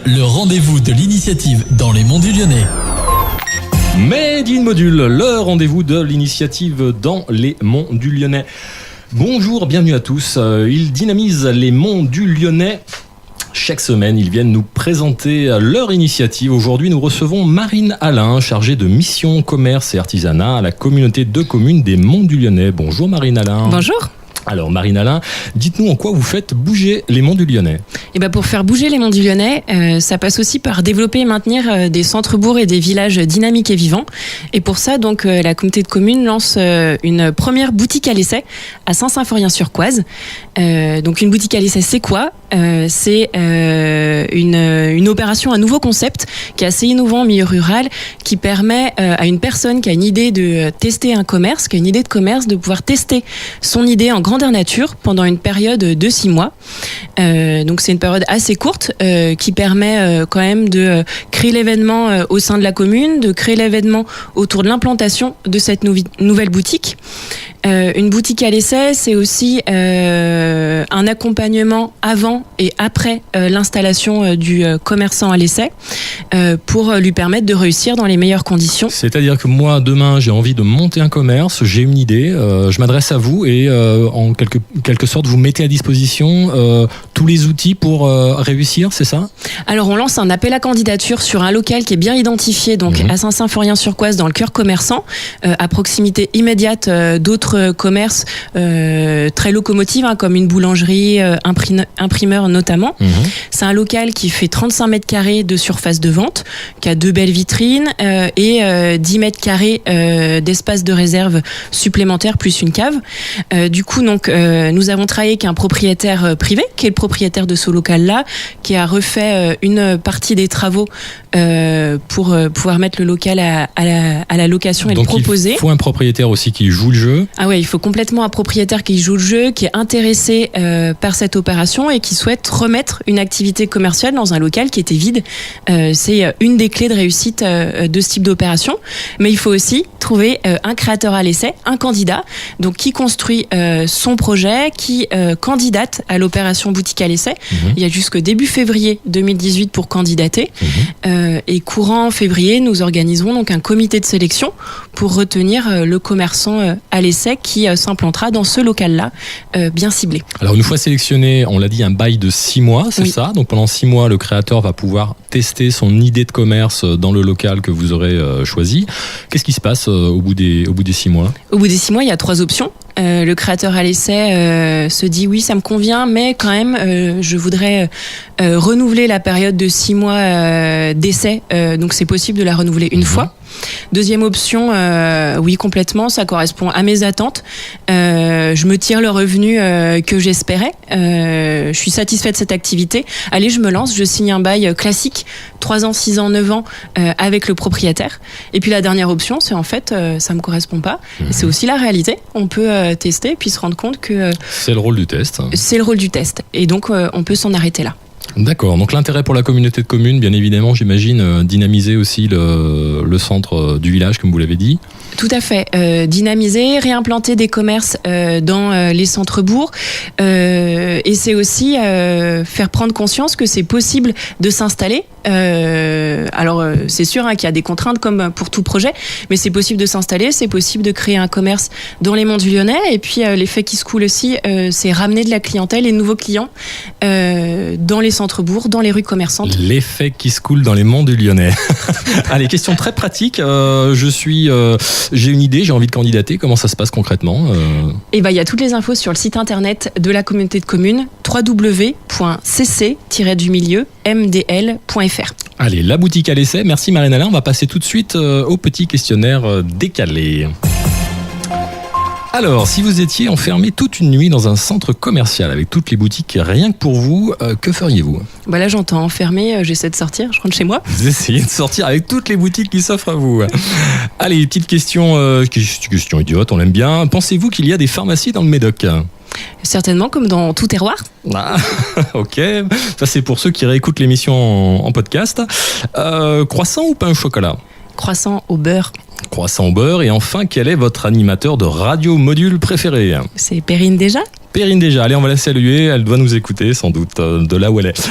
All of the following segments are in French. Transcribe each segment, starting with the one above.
le rendez-vous de l'initiative dans les Monts du Lyonnais. Made in Module, le rendez-vous de l'initiative dans les Monts du Lyonnais. Bonjour, bienvenue à tous. Ils dynamisent les Monts du Lyonnais. Chaque semaine, ils viennent nous présenter leur initiative. Aujourd'hui, nous recevons Marine Alain, chargée de mission, commerce et artisanat à la communauté de communes des Monts du Lyonnais. Bonjour Marine Alain. Bonjour. Alors Marine Alain, dites-nous en quoi vous faites bouger les Monts du Lyonnais. Et pour faire bouger les Monts du Lyonnais, ça passe aussi par développer et maintenir des centres-bourgs et des villages dynamiques et vivants. Et pour ça, donc, la communauté de communes lance une première boutique à l'essai à Saint-Symphorien-sur-Coise. Donc une boutique à l'essai, c'est quoi ? C'est une opération, un nouveau concept qui est assez innovant au milieu rural, qui permet à une personne qui a une idée de tester un commerce, qui a une idée de commerce, de pouvoir tester son idée en grandeur nature pendant une période de 6 mois. Donc c'est une période assez courte qui permet quand même de créer l'événement au sein de la commune, de créer l'événement autour de l'implantation de cette nouvelle boutique. Une boutique à l'essai, c'est aussi un accompagnement avant et après l'installation du commerçant à l'essai pour lui permettre de réussir dans les meilleures conditions. C'est-à-dire que moi, demain, j'ai envie de monter un commerce, j'ai une idée, je m'adresse à vous et en quelque sorte, vous mettez à disposition tous les outils pour réussir, c'est ça ? Alors, on lance un appel à candidature sur un local qui est bien identifié, donc à Saint-Symphorien-sur-Coise, dans le cœur commerçant, à proximité immédiate d'autres commerces très locomotives, comme une boulangerie, imprimeur notamment. C'est un local qui fait 35 mètres carrés de surface de vente, qui a 2 belles vitrines et 10 mètres carrés d'espace de réserve supplémentaire plus une cave. Du coup, donc, nous avons travaillé avec un propriétaire privé, qui est le propriétaire de ce local-là, qui a refait une partie des travaux pour pouvoir mettre le local à la location et donc le proposer. Il faut un propriétaire aussi qui joue le jeu. Ah ouais, il faut complètement un propriétaire qui joue le jeu, qui est intéressé par cette opération et qui souhaite remettre une activité commerciale dans un local qui était vide. C'est une des clés de réussite de ce type d'opération. Mais il faut aussi trouver un créateur à l'essai, un candidat, donc qui construit son projet, qui candidate à l'opération boutique à l'essai. Il y a jusqu'au début février 2018 pour candidater. Et courant février, nous organiserons donc un comité de sélection pour retenir le commerçant à l'essai qui s'implantera dans ce local-là bien ciblé. Alors une fois sélectionné, on l'a dit, un bail de 6 mois, c'est ça ? Donc pendant 6 mois, le créateur va pouvoir tester son idée de commerce dans le local que vous aurez choisi. Qu'est-ce qui se passe au bout des 6 mois ? Au bout des 6 mois, il y a 3 options. Le créateur à l'essai se dit oui, ça me convient, mais quand même je voudrais renouveler la période de 6 mois d'essai, donc c'est possible de la renouveler une fois. Deuxième option, oui, complètement, ça correspond à mes attentes. Je me tire le revenu que j'espérais. Je suis satisfaite de cette activité. Allez, je me lance, je signe un bail classique, 3 ans, 6 ans, 9 ans avec le propriétaire. Et puis la dernière option, c'est en fait, ça me correspond pas. Et c'est aussi la réalité. On peut tester puis se rendre compte que... c'est le rôle du test. C'est le rôle du test. Et donc, on peut s'en arrêter là. D'accord, donc l'intérêt pour la communauté de communes, bien évidemment, j'imagine, dynamiser aussi le centre du village, comme vous l'avez dit. Tout à fait, dynamiser, réimplanter des commerces dans les centres-bourgs et c'est aussi faire prendre conscience que c'est possible de s'installer. Alors c'est sûr qu'il y a des contraintes comme pour tout projet, mais c'est possible de s'installer, c'est possible de créer un commerce dans les Monts du Lyonnais et puis l'effet qui se coule aussi, c'est ramener de la clientèle et de nouveaux clients dans les centres-bourgs, dans les rues commerçantes. L'effet qui se coule dans les Monts du Lyonnais. Allez, question très pratique. J'ai une idée, j'ai envie de candidater. Comment ça se passe concrètement ? Et il y a toutes les infos sur le site internet de la communauté de communes, www.cc-mdl.fr. Allez, la boutique à l'essai. Merci Marine Alain. On va passer tout de suite au petit questionnaire décalé. Alors, si vous étiez enfermé toute une nuit dans un centre commercial avec toutes les boutiques rien que pour vous, que feriez-vous ? Là, j'entends enfermé, j'essaie de sortir, je rentre chez moi. Vous essayez de sortir avec toutes les boutiques qui s'offrent à vous. Allez, petite question idiote, on l'aime bien. Pensez-vous qu'il y a des pharmacies dans le Médoc ? Certainement, comme dans tout terroir. Ah, ok, ça c'est pour ceux qui réécoutent l'émission en podcast. Croissant ou pain au chocolat ? Croissant au beurre. Croissant au beurre. Et enfin, quel est votre animateur de radio module préféré ? C'est Perrine déjà ? Perrine déjà. Allez, on va la saluer. Elle doit nous écouter sans doute de là où elle est.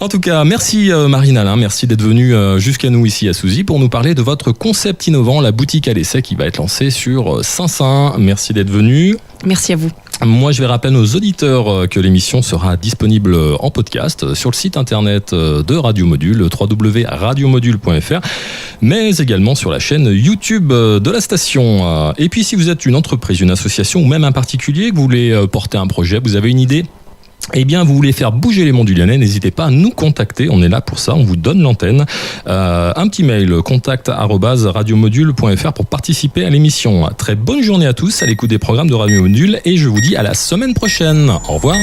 En tout cas, merci Marine Alain, merci d'être venue jusqu'à nous ici à Souzy pour nous parler de votre concept innovant, la boutique à l'essai qui va être lancée sur Saint-Saëns. Merci d'être venue. Merci à vous. Moi, je vais rappeler à nos auditeurs que l'émission sera disponible en podcast sur le site internet de Radio Module, www.radiomodule.fr, mais également sur la chaîne YouTube de la station. Et puis, si vous êtes une entreprise, une association ou même un particulier, que vous voulez porter un projet, vous avez une idée, eh bien, vous voulez faire bouger les monts du Lyonnais, n'hésitez pas à nous contacter, on est là pour ça, on vous donne l'antenne. Un petit mail, contact@radiomodule.fr pour participer à l'émission. Très bonne journée à tous à l'écoute des programmes de Radio Module et je vous dis à la semaine prochaine. Au revoir.